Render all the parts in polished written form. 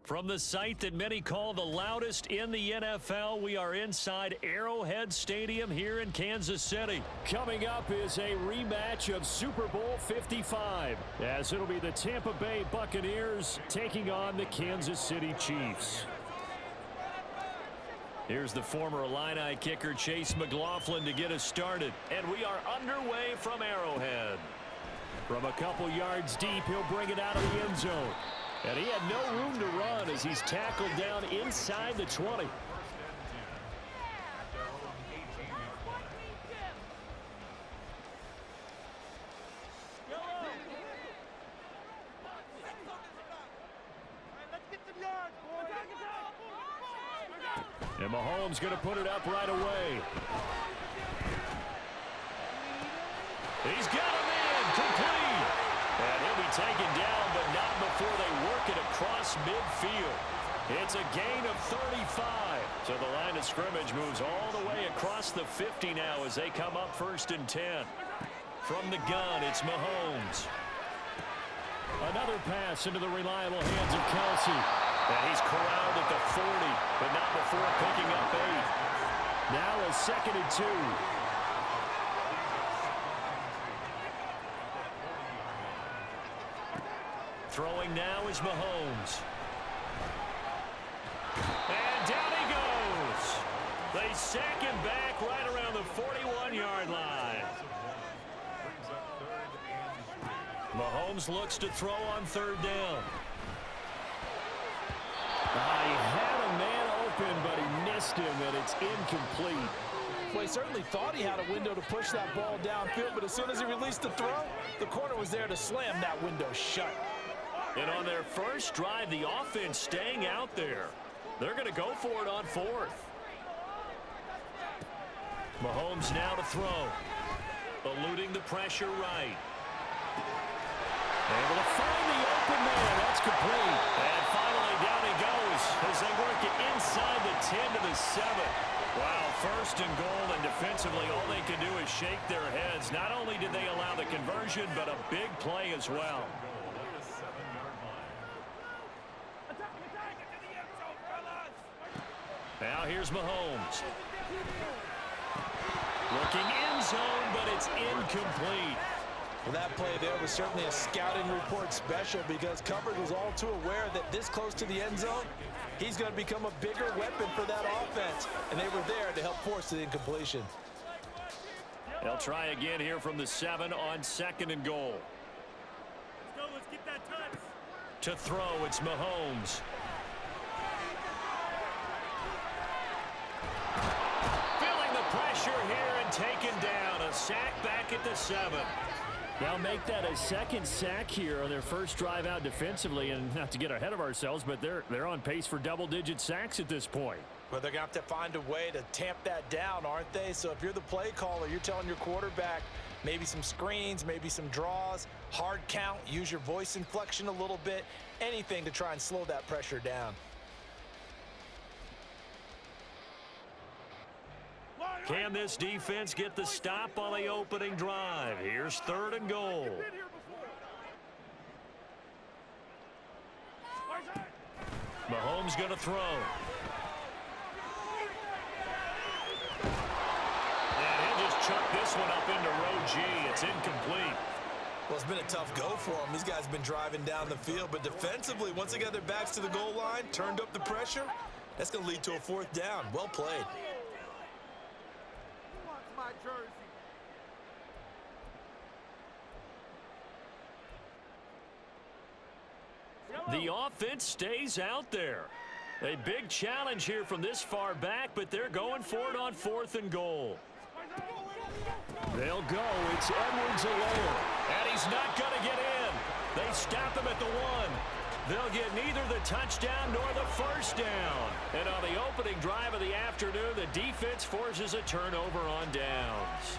From the site that many call the loudest in the NFL, we are inside Arrowhead Stadium here in Kansas City. Coming up is a rematch of Super Bowl 55, as it'll be the Tampa Bay Buccaneers taking on the Kansas City Chiefs. Here's the former Illini kicker Chase McLaughlin to get us started, and we are underway from Arrowhead. From a couple yards deep, he'll bring it out of the end zone. And he had no room to run as he's tackled down inside the 20. And Mahomes going to put it up right away. He's got him in, complete. And he'll be taken down, but not before they work it across midfield. It's a gain of 35. So the line of scrimmage moves all the way across the 50 now as they come up 1st and 10. From the gun, it's Mahomes. Another pass into the reliable hands of Kelsey. And he's corralled at the 40, but not before picking up 8. Now a 2nd and 2. Throwing now is Mahomes. And down he goes. They sack him back right around the 41-yard line. Mahomes looks to throw on 3rd down. He had a man open, but he missed him, and it's incomplete. Well, he certainly thought he had a window to push that ball downfield, but as soon as he released the throw, the corner was there to slam that window shut. And on their first drive, the offense staying out there. They're going to go for it on 4th. Mahomes now to throw. Eluding the pressure right. Able to find the open man. That's complete. And finally down he goes as they work it inside the 10 to the 7. Wow, 1st and goal, and defensively all they can do is shake their heads. Not only did they allow the conversion, but a big play as well. Now here's Mahomes. Looking end zone, but it's incomplete. Well, that play there was certainly a scouting report special because coverage was all too aware that this close to the end zone, he's going to become a bigger weapon for that offense. And they were there to help force the incompletion. They'll try again here from the 7 on 2nd and goal. Let's go, let's get that touch. To throw, it's Mahomes. Feeling the pressure here and taken down. A sack back at the 7. They'll make that a 2nd sack here on their first drive out defensively, and not to get ahead of ourselves, but they're on pace for double-digit sacks at this point. Well, they're going to have to find a way to tamp that down, aren't they? So if you're the play caller, you're telling your quarterback maybe some screens, maybe some draws, hard count, use your voice inflection a little bit, anything to try and slow that pressure down. Can this defense get the stop on the opening drive? Here's 3rd and goal. Mahomes going to throw. And he'll just chuck this one up into row G. It's incomplete. Well, it's been a tough go for them. These guys have been driving down the field, but defensively, once they got their backs to the goal line, turned up the pressure, that's going to lead to a 4th down. Well played. My jersey. The offense stays out there. A big challenge here from this far back, but they're going for it on 4th and goal. They'll go. It's Edwards-Helaire. And he's not going to get in. They stop him at the 1. They'll get neither the touchdown nor the 1st down. And on the opening drive of the afternoon, the defense forces a turnover on downs.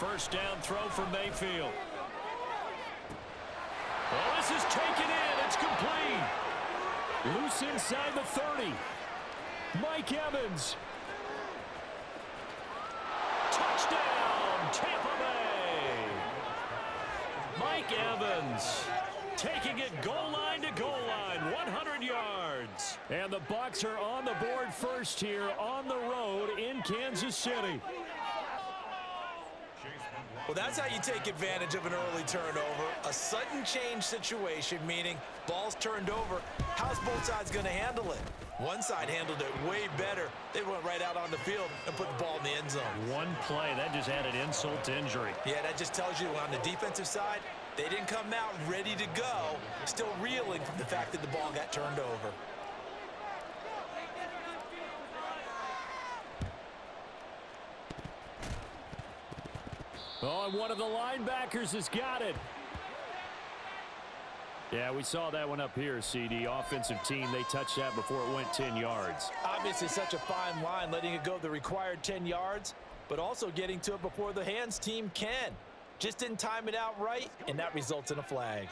first down throw for Mayfield. Oh, this is taken in. It's complete. Loose inside the 30. Mike Evans. Touchdown, Tampa Bay. Mike Evans taking it goal line to goal line, 100 yards. And the Bucs are on the board first here on the road in Kansas City. Well, that's how you take advantage of an early turnover. A sudden change situation, meaning ball's turned over. How's both sides going to handle it? One side handled it way better. They went right out on the field and put the ball in the end zone. One play, that just added insult to injury. Yeah, that just tells you on the defensive side, they didn't come out ready to go, still reeling from the fact that the ball got turned over. Oh, and one of the linebackers has got it. Yeah, we saw that one up here, CD. Offensive team, they touched that before it went 10 yards. Obviously such a fine line, letting it go the required 10 yards, but also getting to it before the hands team can. Just didn't time it out right, and that results in a flag.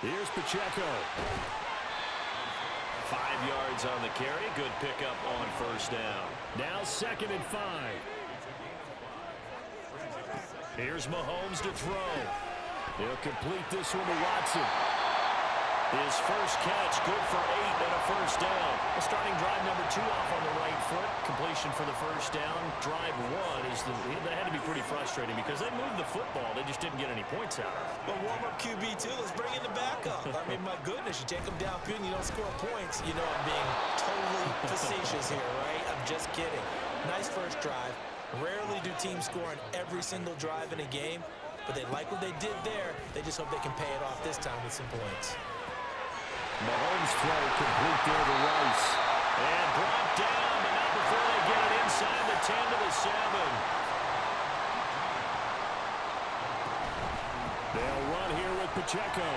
Here's Pacheco. 5 yards on the carry. Good pickup on first down. Now 2nd and 5. Here's Mahomes to throw. He'll complete this one to Watson. His first catch, good for 8 and a first down. Starting drive number 2 off on the right foot. Completion for the first down. Drive 1 is that had to be pretty frustrating because they moved the football. They just didn't get any points out of it. But warm-up QB2, let's bring in the backup. I mean, my goodness, you take them downfield and you don't score points. You know I'm being totally facetious here, right? I'm just kidding. Nice first drive. Rarely do teams score on every single drive in a game, but they like what they did there. They just hope they can pay it off this time with some points. Mahomes throw complete there to Rice. And brought down, but not before they get it inside the 10 to the 7. They'll run here with Pacheco.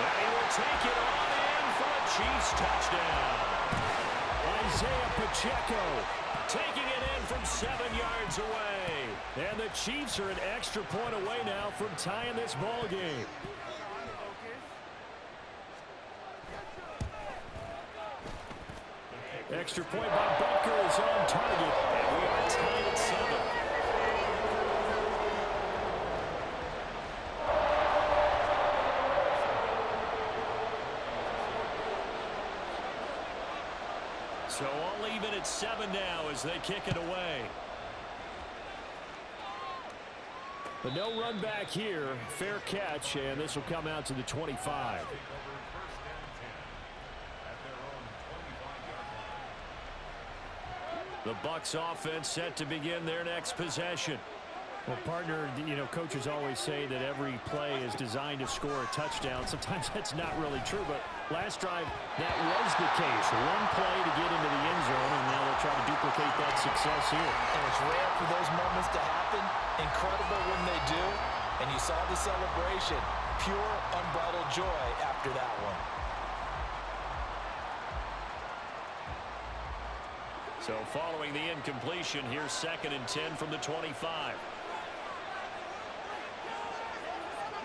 And he will take it on in for a Chiefs touchdown. Isaiah Pacheco taking it in from 7 yards away. And the Chiefs are an extra point away now from tying this ball game. Extra point by Butker is on target, and we are tied at 7. So all even at 7 now as they kick it away. But no run back here. Fair catch, and this will come out to the 25. The Bucs offense set to begin their next possession. Well, partner, you know, coaches always say that every play is designed to score a touchdown. Sometimes that's not really true, but last drive, that was the case. One play to get into the end zone, and now they'll try to duplicate that success here. And it's rare for those moments to happen. Incredible when they do. And you saw the celebration. Pure, unbridled joy after that one. So following the incompletion, here's 2nd and 10 from the 25.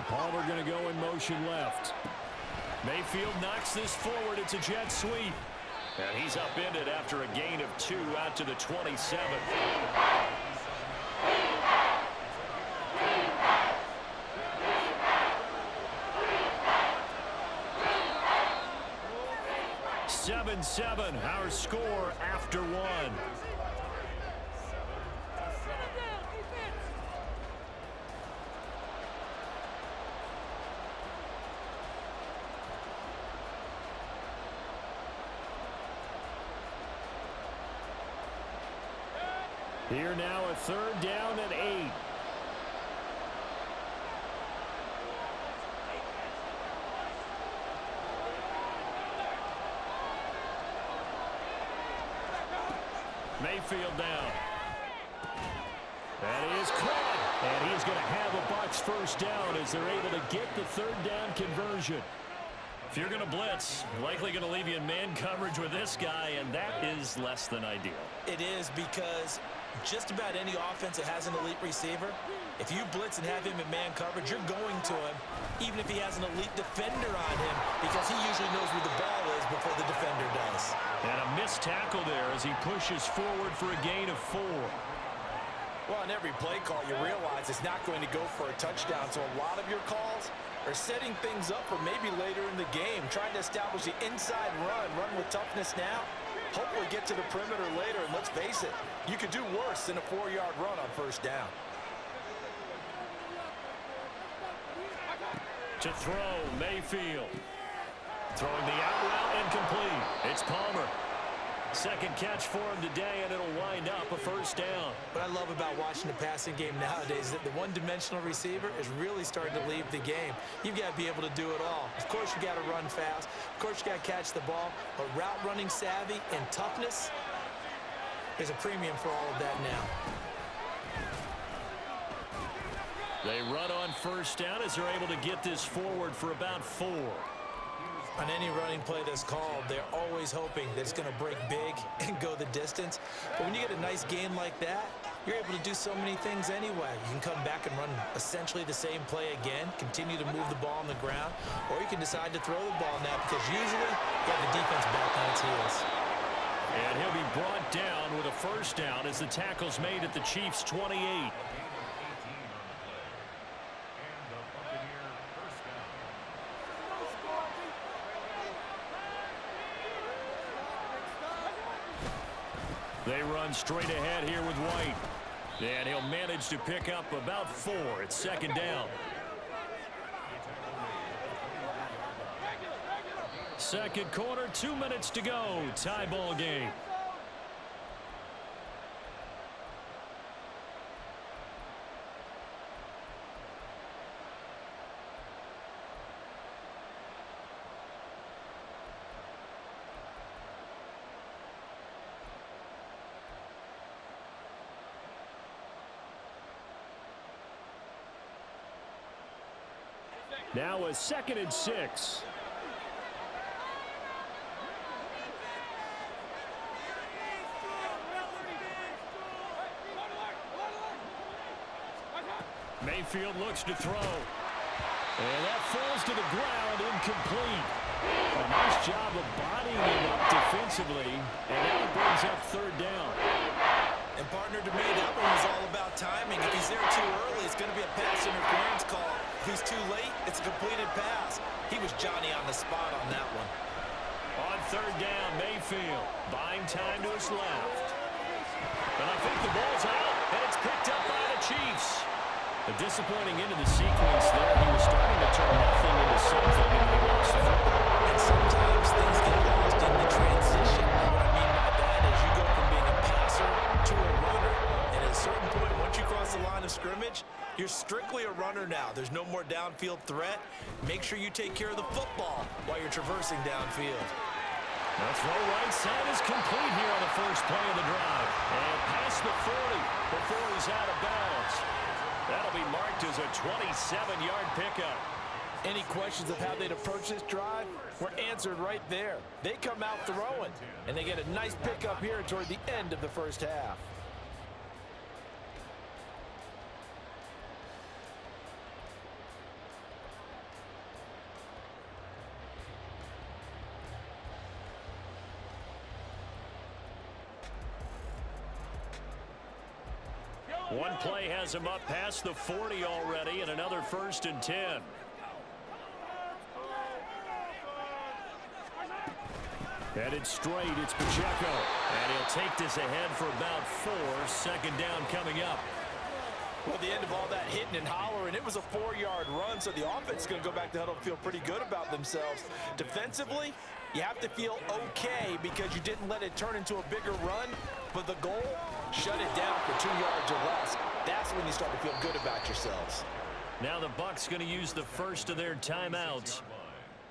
Palmer going to go in motion left. Mayfield knocks this forward. It's a jet sweep. And he's upended after a gain of 2 out to the 27. Our score after 1. Here now a 3rd down and 8. Mayfield down. That is caught. And he's going to have a Bucs first down as they're able to get the 3rd down conversion. If you're going to blitz, likely going to leave you in man coverage with this guy, and that is less than ideal. It is, because just about any offense that has an elite receiver, if you blitz and have him in man coverage, you're going to him, even if he has an elite defender on him, because he usually knows where the ball is before the defender does. And a missed tackle there as he pushes forward for a gain of 4. Well, on every play call, you realize it's not going to go for a touchdown, so a lot of your calls are setting things up for maybe later in the game, trying to establish the inside run with toughness now, hopefully get to the perimeter later, and let's face it, you could do worse than a 4-yard run on first down. To throw, Mayfield. Throwing the out route incomplete. It's Palmer. Second catch for him today, and it'll wind up a first down. What I love about watching the passing game nowadays is that the one-dimensional receiver is really starting to leave the game. You've got to be able to do it all. Of course, you got to run fast. Of course, you got to catch the ball. But route running savvy and toughness, there's a premium for all of that now. They run on first down as they're able to get this forward for about 4. On any running play that's called, they're always hoping that it's going to break big and go the distance. But when you get a nice gain like that, you're able to do so many things anyway. You can come back and run essentially the same play again, continue to move the ball on the ground, or you can decide to throw the ball now because usually you have the defense back on its heels. And he'll be brought down with a first down as the tackle's made at the Chiefs' 28. They run straight ahead here with White. And he'll manage to pick up about 4. It's second down. Second quarter, 2 minutes to go. Tie ball game. Now a 2nd and 6. Mayfield looks to throw. And that falls to the ground, incomplete. A nice job of bodying him up defensively. And now it brings up 3rd down. And partner, to me, that one was all about timing. If he's there too early, it's going to be a pass interference call. If he's too late, it's a completed pass. He was Johnny on the spot on that one. On 3rd down, Mayfield buying time to his left. And I think the ball's out, and it's picked up by the Chiefs. A disappointing end of the sequence there. He was starting to turn nothing into something, and they lost the football. And sometimes things get lost in the transition. And what I mean by that is you go from being a passer to a runner. And at a certain point, once you cross the line of scrimmage, you're strictly a runner now. There's no more downfield threat. Make sure you take care of the football while you're traversing downfield. The throw right side is complete here on the first play of the drive. And past the 40 before he's out of bounds. That'll be marked as a 27-yard pickup. Any questions of how they'd approach this drive were answered right there. They come out throwing, and they get a nice pickup here toward the end of the first half. One play has him up past the 40 already, and another 1st and 10. Headed straight, it's Pacheco. And he'll take this ahead for about 4. 2nd down coming up. Well, the end of all that hitting and hollering, it was a 4-yard run, so the offense is going to go back to the huddle and feel pretty good about themselves. Defensively, you have to feel okay because you didn't let it turn into a bigger run, but the goal, shut it down for 2 yards or less. That's when you start to feel good about yourselves. Now the Bucs going to use the first of their timeouts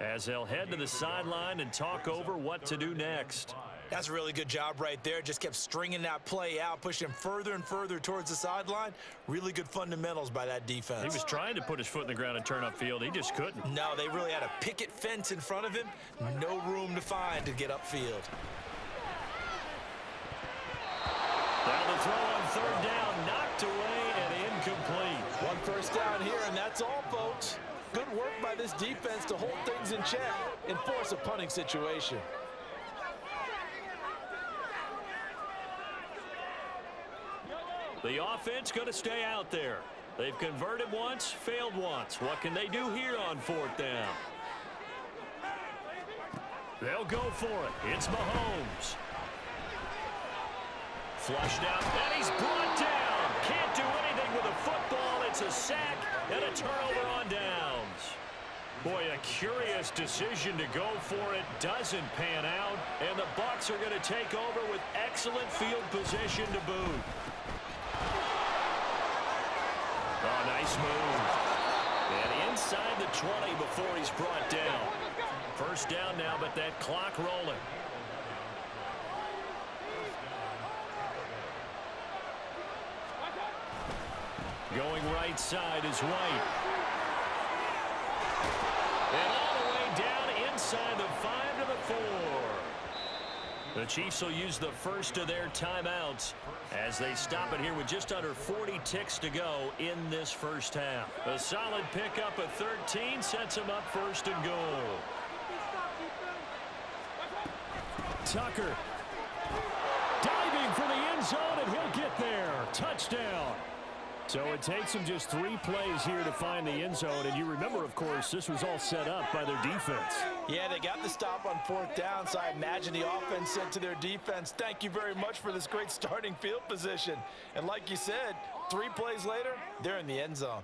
as they'll head to the sideline and talk over what to do next. That's a really good job right there. Just kept stringing that play out, pushing him further and further towards the sideline. Really good fundamentals by that defense. He was trying to put his foot in the ground and turn upfield. He just couldn't. No, they really had a picket fence in front of him. No room to find to get upfield. Now the throw on third down, knocked away and incomplete. One first down here, and that's all, folks. Good work by this defense to hold things in check and force a punting situation. The offense going to stay out there. They've converted once, failed once. What can they do here on fourth down? They'll go for it. It's Mahomes. Flushed out, and he's brought down. Can't do anything with a football. It's a sack and a turnover on downs. Boy, a curious decision to go for it. Doesn't pan out, and the Bucs are going to take over with excellent field position to boot. Oh, nice move. And inside the 20 before he's brought down. First down now, but that clock rolling. Going right side is White. And all the way down inside the 5 to the 4. The Chiefs will use the first of their timeouts as they stop it here with just under 40 ticks to go in this first half. A solid pickup of 13 sets them up first and goal. Tucker diving for the end zone, and he'll get there. Touchdown. So it takes them just 3 plays here to find the end zone. And you remember, of course, this was all set up by their defense. Yeah, they got the stop on fourth down, so I imagine the offense said to their defense, thank you very much for this great starting field position. And like you said, 3 plays later, they're in the end zone.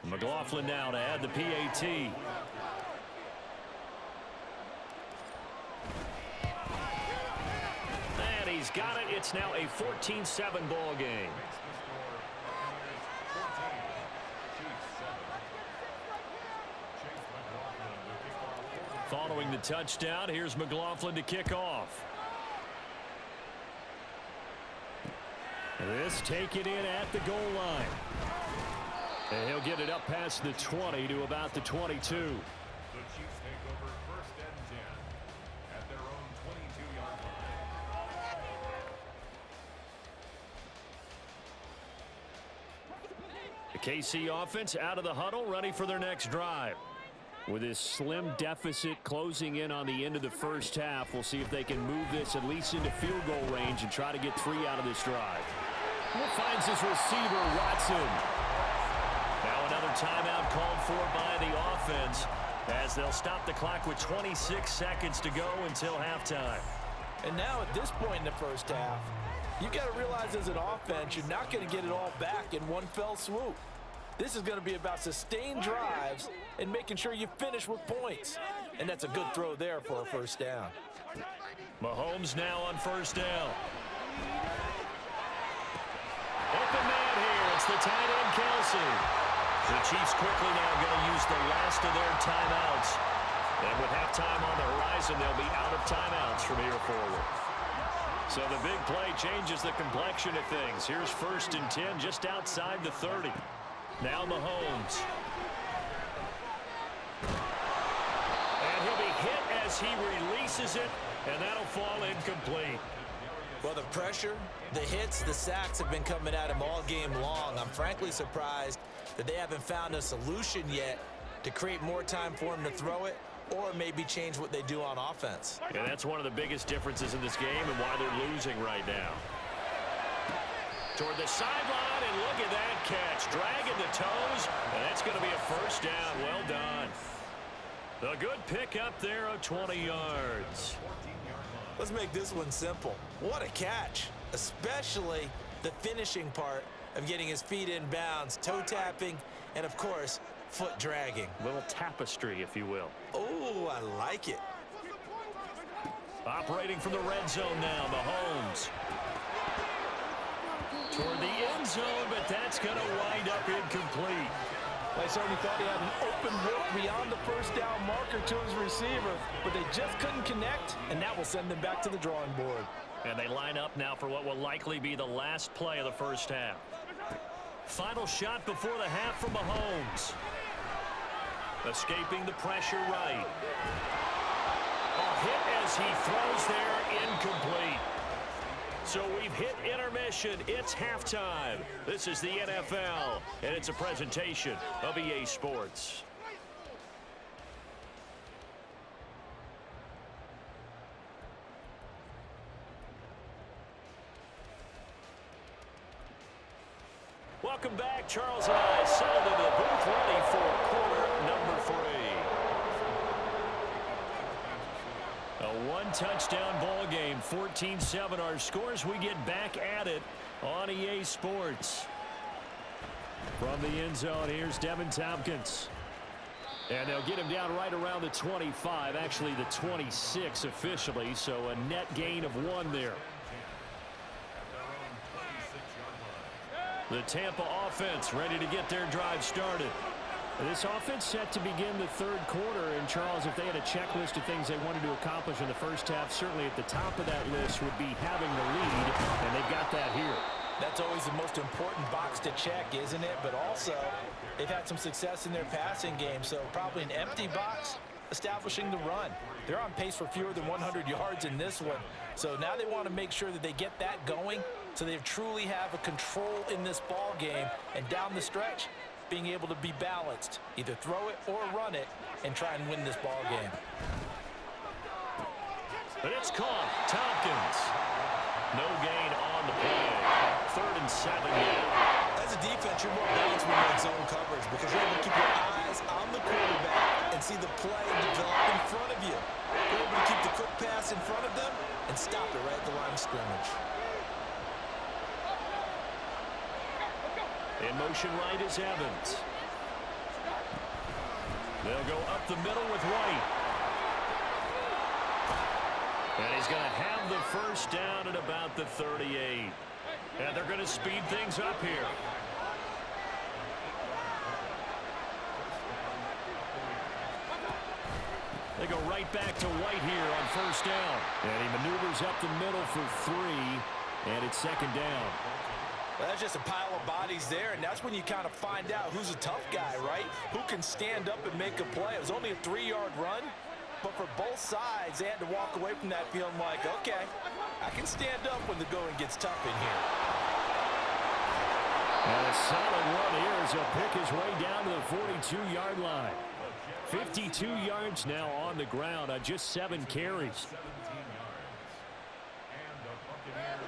McLaughlin now to add the PAT. And he's got it. It's now a 14-7 ball game. Following the touchdown, here's McLaughlin to kick off. This taken in at the goal line. And he'll get it up past the 20 to about the 22. The Chiefs take over first and 10 at their own 22-yard line. The KC offense out of the huddle, ready for their next drive. With this slim deficit closing in on the end of the first half, we'll see if they can move this at least into field goal range and try to get 3 out of this drive. Finds his receiver, Watson. Now another timeout called for by the offense as they'll stop the clock with 26 seconds to go until halftime. And now at this point in the first half, you've got to realize as an offense, you're not going to get it all back in one fell swoop. This is going to be about sustained drives and making sure you finish with points. And that's a good throw there for a first down. Mahomes now on first down. Open man here. It's the tight end, Kelsey. The Chiefs quickly now going to use the last of their timeouts. And with halftime on the horizon, they'll be out of timeouts from here forward. So the big play changes the complexion of things. Here's first and 10 just outside the 30. Now Mahomes. And he'll be hit as he releases it, and that'll fall incomplete. Well, the pressure, the hits, the sacks have been coming at him all game long. I'm frankly surprised that they haven't found a solution yet to create more time for him to throw it or maybe change what they do on offense. And that's one of the biggest differences in this game and why they're losing right now. Toward the sideline, and look at that catch. Dragging the toes, and that's going to be a first down. Well done. A good pickup there of 20 yards. Let's make this one simple. What a catch, especially the finishing part of getting his feet in bounds, toe tapping, and of course, foot dragging. A little tapestry, if you will. Oh, I like it. Operating from the red zone now, Mahomes. Toward the end zone, but that's going to wind up incomplete. They certainly thought he had an open look beyond the first down marker to his receiver, but they just couldn't connect, and that will send them back to the drawing board. And they line up now for what will likely be the last play of the first half. Final shot before the half from Mahomes. Escaping the pressure right. A hit as he throws there, incomplete. So we've hit intermission. It's halftime. This is the NFL, and it's a presentation of EA Sports. Welcome back. Charles and I settled into the booth ready for quarter number 3. A one-touchdown ball game, 14-7 our scores. We get back at it on EA Sports. From the end zone, here's Devin Tompkins. And they'll get him down right around the 25, actually the 26 officially, so a net gain of 1 there. The Tampa offense ready to get their drive started. This offense set to begin the third quarter, and Charles, if they had a checklist of things they wanted to accomplish in the first half, certainly at the top of that list would be having the lead, and they've got that here. That's always the most important box to check, isn't it? But also, they've had some success in their passing game, so probably an empty box establishing the run. They're on pace for fewer than 100 yards in this one, so now they want to make sure that they get that going so they truly have a control in this ball game, and down the stretch, being able to be balanced, either throw it or run it, and try and win this ball game. But it's caught. Tompkins. No gain on the play. 3rd and 7 now. As a defense, you're more balanced when you're in zone coverage because you're able to keep your eyes on the quarterback and see the play develop in front of you. You're able to keep the quick pass in front of them and stop it right at the line of scrimmage. In motion right is Evans. They'll go up the middle with White. And he's going to have the first down at about the 38. And they're going to speed things up here. They go right back to White here on first down. And he maneuvers up the middle for 3. And it's 2nd down. Well, that's just a pile of bodies there, and that's when you kind of find out who's a tough guy, right? Who can stand up and make a play. It was only a 3-yard run, but for both sides, they had to walk away from that feeling like, okay, I can stand up when the going gets tough in here. And a solid run here as he'll pick his way down to the 42-yard line. 52 yards now on the ground on just 7 carries.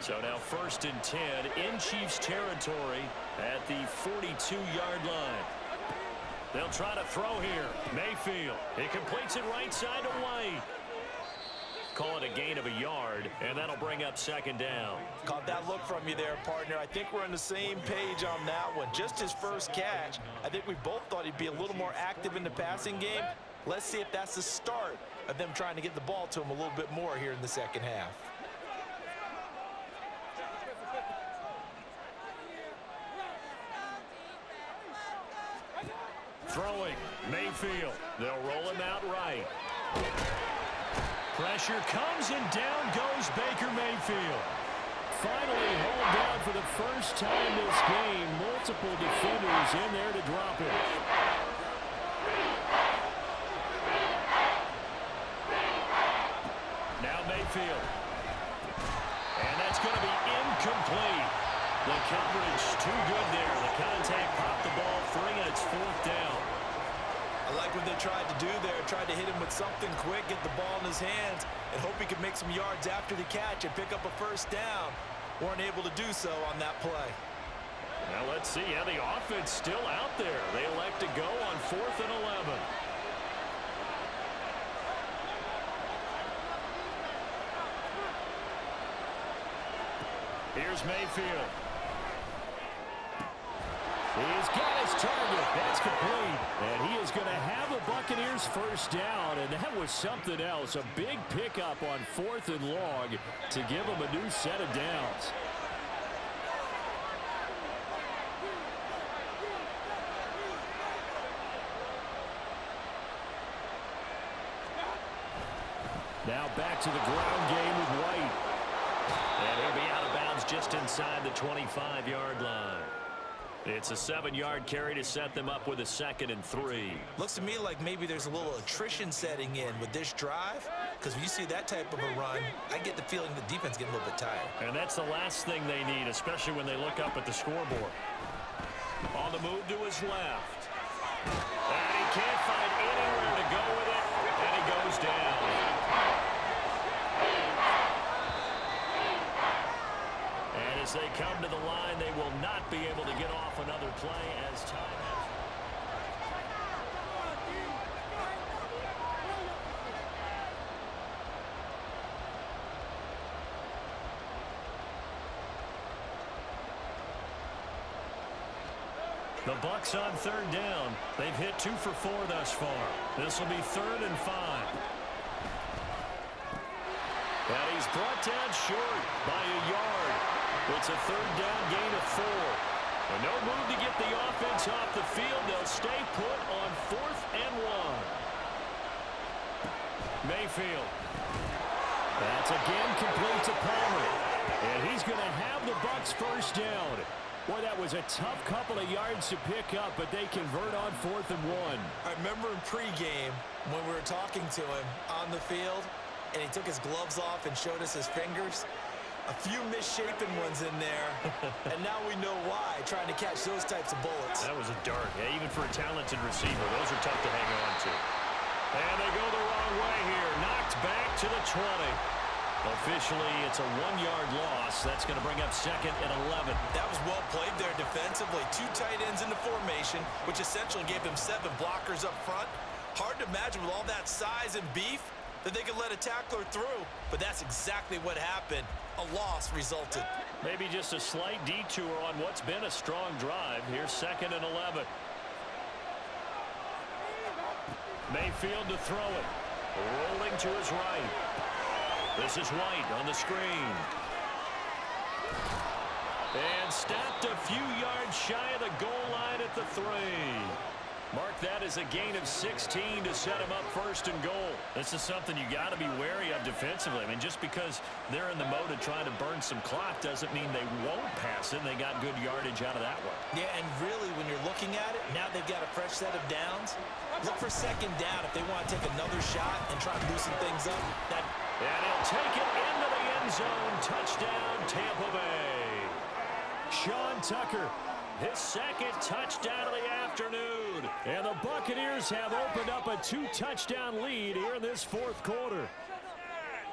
So now 1st and 10 in Chiefs territory at the 42-yard line. They'll try to throw here. Mayfield. He completes it right side to White. Call it a gain of a yard, and that'll bring up 2nd down. Caught that look from you there, partner. I think we're on the same page on that one. Just his first catch. I think we both thought he'd be a little more active in the passing game. Let's see if that's the start of them trying to get the ball to him a little bit more here in the second half. Throwing, Mayfield. They'll roll him out right. Pressure comes and down goes Baker Mayfield. Finally hauled down for the first time this game. Multiple defenders in there to drop him. Now Mayfield. And that's going to be incomplete. The coverage too good there. The contact popped the ball free, and it's 4th down. I like what they tried to do there. Tried to hit him with something quick, get the ball in his hands, and hope he could make some yards after the catch and pick up a first down. Weren't able to do so on that play. Now let's see. Yeah, the offense still out there. They elect to go on 4th and 11. Here's Mayfield. He's got his target. That's complete. And he is going to have the Buccaneers first down. And that was something else. A big pickup on 4th and long to give them a new set of downs. Now back to the ground game with White. And he'll be out of bounds just inside the 25-yard line. It's a 7-yard carry to set them up with a 2nd and 3. Looks to me like maybe there's a little attrition setting in with this drive, because when you see that type of a run, I get the feeling the defense getting a little bit tired. And that's the last thing they need, especially when they look up at the scoreboard. On the move to his left. And he can't find anywhere to go with it, and he goes down. And as they come to the line, they will not be able to get off another play as time has. The Bucs on 3rd down. They've hit 2 for 4 thus far. This will be 3rd and 5. And he's brought down short by a yard. It's a 3rd down gain of 4. And no move to get the offense off the field. They'll stay put on 4th and 1. Mayfield. That's again complete to Palmer. And he's going to have the Bucs first down. Boy, that was a tough couple of yards to pick up, but they convert on 4th and 1. I remember in pregame when we were talking to him on the field, and he took his gloves off and showed us his fingers. A few misshapen ones in there, and now we know why, trying to catch those types of bullets. That was a dart. Yeah, even for a talented receiver, those are tough to hang on to. And they go the wrong way here. Knocked back to the 20. Officially, it's a 1-yard loss. That's going to bring up 2nd and 11. That was well played there defensively. 2 tight ends in the formation, which essentially gave them 7 blockers up front. Hard to imagine with all that size and beef that they could let a tackler through, but that's exactly what happened. A loss resulted. Maybe just a slight detour on what's been a strong drive. Here's 2nd and 11. Mayfield to throw it. Rolling to his right. This is White on the screen. And stopped a few yards shy of the goal line at the 3. Mark that as a gain of 16 to set him up 1st and goal. This is something you got to be wary of defensively. I mean, just because they're in the mode of trying to burn some clock doesn't mean they won't pass it. They got good yardage out of that one. Yeah, and really, when you're looking at it, now they've got a fresh set of downs. Look for 2nd down if they want to take another shot and try to loosen things up. And he'll take it into the end zone. Touchdown, Tampa Bay. Sean Tucker, his 2nd touchdown of the afternoon. And the Buccaneers have opened up a 2-touchdown lead here in this 4th quarter.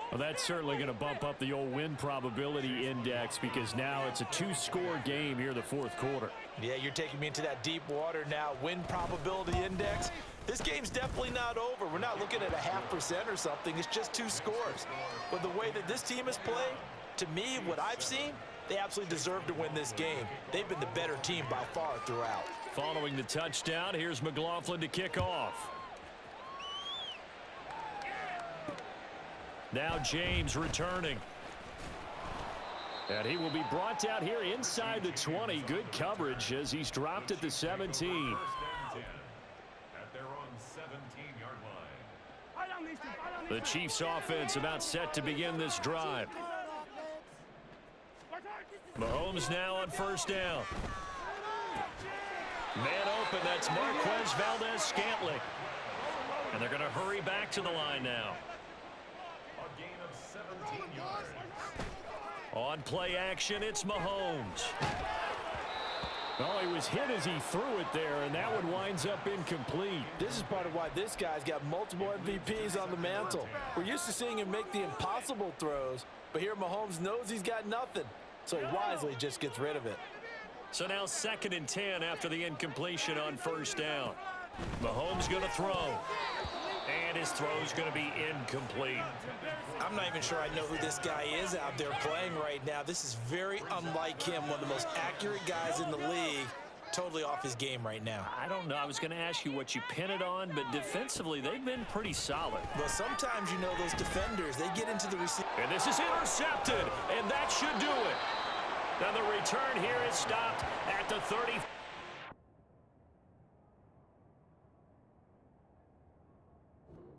Well, that's certainly going to bump up the old win probability index because now it's a 2-score game here in the 4th quarter. Yeah, you're taking me into that deep water now. Win probability index. This game's definitely not over. We're not looking at a 0.5% or something. It's just 2 scores. But the way that this team has played, to me, what I've seen, they absolutely deserve to win this game. They've been the better team by far throughout. Following the touchdown, here's McLaughlin to kick off. Now James returning. And he will be brought down here inside the 20. Good coverage as he's dropped at the 17. The Chiefs offense about set to begin this drive. Mahomes now on 1st down. Man open, that's Marquez Valdez-Scantling. And they're going to hurry back to the line now. A gain of 17 yards. On play action, it's Mahomes. Oh, he was hit as he threw it there, and that one winds up incomplete. This is part of why this guy's got multiple MVPs on the mantle. We're used to seeing him make the impossible throws, but here Mahomes knows he's got nothing, so he wisely just gets rid of it. So now 2nd and 10 after the incompletion on 1st down. Mahomes going to throw. And his throw is going to be incomplete. I'm not even sure I know who this guy is out there playing right now. This is very unlike him, one of the most accurate guys in the league. Totally off his game right now. I don't know. I was going to ask you what you pin it on, but defensively, they've been pretty solid. Well, sometimes, you know, those defenders, they get into the receiver. And this is intercepted, and that should do it. Now the return here is stopped at the 30.